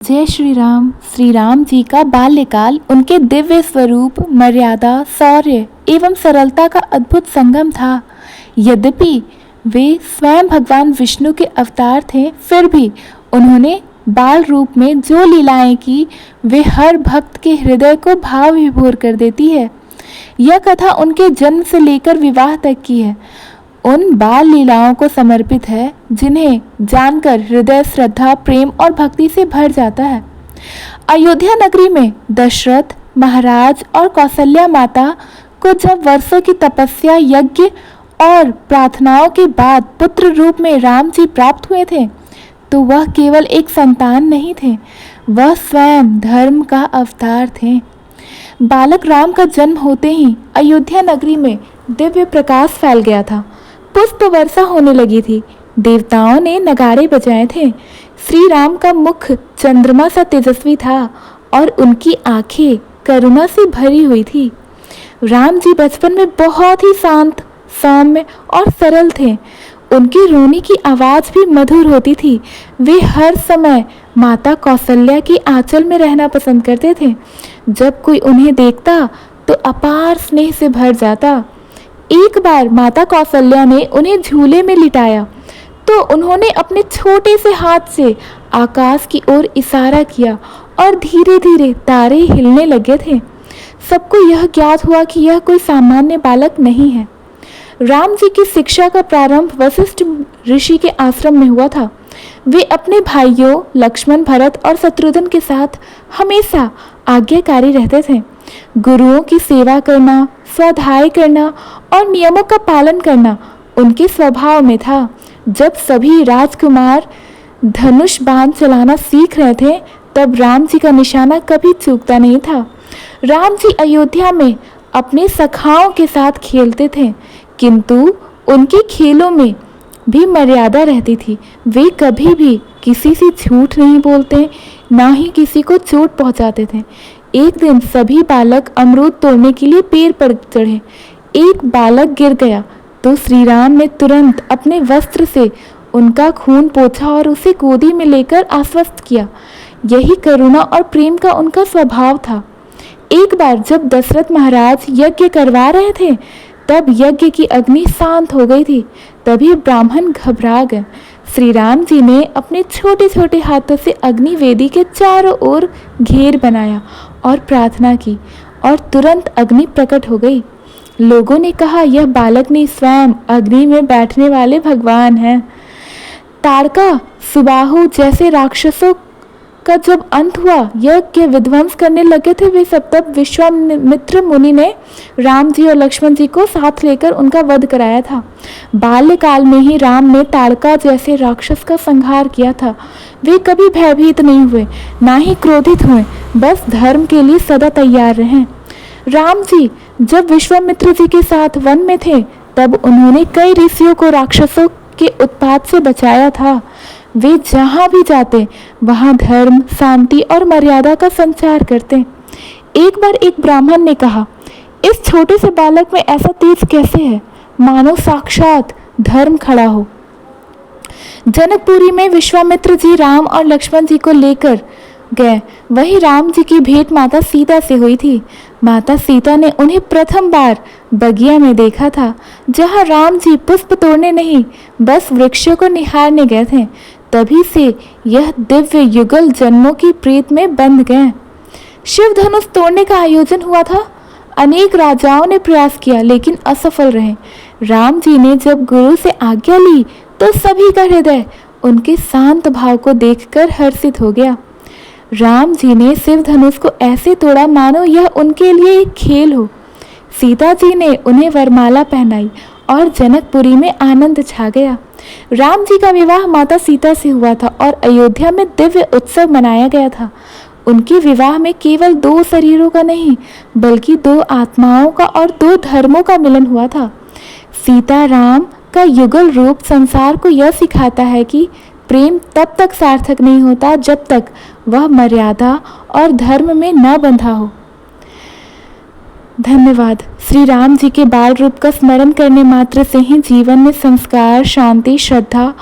जय श्री राम जी का बाल्यकाल उनके दिव्य स्वरूप, मर्यादा, शौर्य एवं सरलता का अद्भुत संगम था। यद्यपि वे स्वयं भगवान विष्णु के अवतार थे, फिर भी उन्होंने बाल रूप में जो लीलाएं की वे हर भक्त के हृदय को भाव विभोर कर देती है। यह कथा उनके जन्म से लेकर विवाह तक की है, उन बाल लीलाओं को समर्पित है जिन्हें जानकर हृदय श्रद्धा, प्रेम और भक्ति से भर जाता है। अयोध्या नगरी में दशरथ महाराज और कौशल्या माता को जब वर्षों की तपस्या, यज्ञ और प्रार्थनाओं के बाद पुत्र रूप में राम जी प्राप्त हुए थे, तो वह केवल एक संतान नहीं थे, वह स्वयं धर्म का अवतार थे। बालक राम का जन्म होते ही अयोध्या नगरी में दिव्य प्रकाश फैल गया था। पुष्प वर्षा होने लगी थी, देवताओं ने नगाड़े बजाए थे। श्री राम का मुख चंद्रमा सा तेजस्वी था और उनकी आंखें करुणा से भरी हुई थी। राम जी बचपन में बहुत ही शांत, सौम्य और सरल थे। उनकी रोने की आवाज़ भी मधुर होती थी। वे हर समय माता कौशल्या की आंचल में रहना पसंद करते थे। जब कोई उन्हें देखता तो अपार स्नेह से भर जाता। एक बार माता कौशल्या ने उन्हें झूले में लिटाया तो उन्होंने अपने छोटे से हाथ से आकाश की ओर इशारा किया और धीरे धीरे तारे हिलने लगे थे। सबको यह ज्ञात हुआ कि यह कोई सामान्य बालक नहीं है। राम जी की शिक्षा का प्रारंभ वशिष्ठ ऋषि के आश्रम में हुआ था। वे अपने भाइयों लक्ष्मण, भरत और शत्रुघ्न के साथ हमेशा आज्ञाकारी रहते थे। गुरुओं की सेवा करना, स्वाध्याय करना और नियमों का पालन करना उनके स्वभाव में था। जब सभी राजकुमार धनुष बाण चलाना सीख रहे थे, तब राम जी का निशाना कभी चूकता नहीं था। राम जी अयोध्या में अपने सखाओं के साथ खेलते थे, किंतु उनके खेलों में भी मर्यादा रहती थी। वे कभी भी किसी से झूठ नहीं बोलते, ना ही किसी को चोट पहुंचाते थे। एक दिन सभी बालक अमरूद तोड़ने के लिए पेड़ पर चढ़े। एक बालक गिर गया तो श्री राम ने तुरंत अपने वस्त्र से उनका खून पोंछा और उसे गोदी में लेकर आश्वस्त किया। यही करुणा और प्रेम का उनका स्वभाव था। एक बार जब दशरथ महाराज यज्ञ करवा रहे थे, तब यज्ञ की अग्नि शांत हो गई थी। तभी ब्राह्मण घबरा गए। श्री राम जी ने अपने छोटे छोटे हाथों से अग्नि वेदी के चारों ओर घेर बनाया और प्रार्थना की और तुरंत अग्नि प्रकट हो गई। लोगों ने कहा, यह बालक नहीं, स्वयं अग्नि में बैठने वाले भगवान हैं। ताड़का, सुबाहु जैसे राक्षसों का जब अंत हुआ, यज्ञ विध्वंस करने लगे थे, वे सब तब विश्वामित्र मुनि ने राम जी और लक्ष्मण जी को साथ लेकर उनका वध कराया था। बाल्यकाल में ही राम ने ताड़का जैसे राक्षस का संहार किया था। वे कभी भयभीत नहीं हुए, ना ही क्रोधित हुए, बस धर्म के लिए सदा तैयार रहे। राम जी जब विश्वामित्र जी के साथ वन में थे, तब उन्होंने कई ऋषियों को राक्षसों के उत्पात से बचाया था। वे जहाँ भी जाते वहाँ धर्म, शांति और मर्यादा का संचार करते। एक बार एक ब्राह्मण ने कहा, इस छोटे से बालक में ऐसा तेज कैसे है, मानो साक्षात धर्म खड़ा हो। जनकपुरी में विश्वामित्र जी राम और लक्ष्मण जी को लेकर गए। वही राम जी की भेंट माता सीता से हुई थी। माता सीता ने उन्हें प्रथम बार बगिया में देखा था, जहाँ राम जी पुष्प तोड़ने नहीं, बस वृक्षों को निहारने गए थे। तभी से यह दिव्य युगल जन्मों की प्रीत में बंध गए। शिव धनुष तोड़ने का आयोजन हुआ था। अनेक राजाओं ने प्रयास किया, लेकिन असफल रहे। राम जी ने जब गुरु से आज्ञा ली, तो सभी का हृदय उनके शांत भाव को देखकर हर्षित हो गया। राम जी ने शिव धनुष को ऐसे तोड़ा मानो यह उनके लिए एक खेल हो। सीता जी ने उन्हें वरमाला पहनाई और जनकपुरी में आनंद छा गया। राम जी का विवाह माता सीता से हुआ था और अयोध्या में दिव्य उत्सव मनाया गया था। उनके विवाह में केवल दो शरीरों का नहीं, बल्कि दो आत्माओं का और दो धर्मों का मिलन हुआ था। सीता राम का युगल रूप संसार को यह सिखाता है कि प्रेम तब तक सार्थक नहीं होता जब तक वह मर्यादा और धर्म में न बंधा हो। धन्यवाद। श्री राम जी के बाल रूप का स्मरण करने मात्र से ही जीवन में संस्कार, शांति, श्रद्धा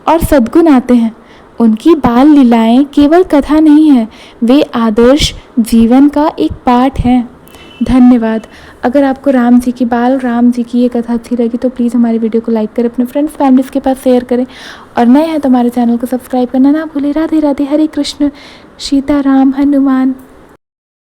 और सद्गुण आते हैं। उनकी बाल लीलाएं केवल कथा नहीं है, वे आदर्श जीवन का एक पाठ हैं। धन्यवाद। अगर आपको राम जी की ये कथा अच्छी लगी तो प्लीज़ हमारी वीडियो को लाइक करें, अपने फ्रेंड्स फैमिलीज़ के पास शेयर करें, और नए हैं तो हमारे चैनल को सब्सक्राइब करना ना भूलें। राधे राधे, हरे कृष्ण, सीता राम हनुमान।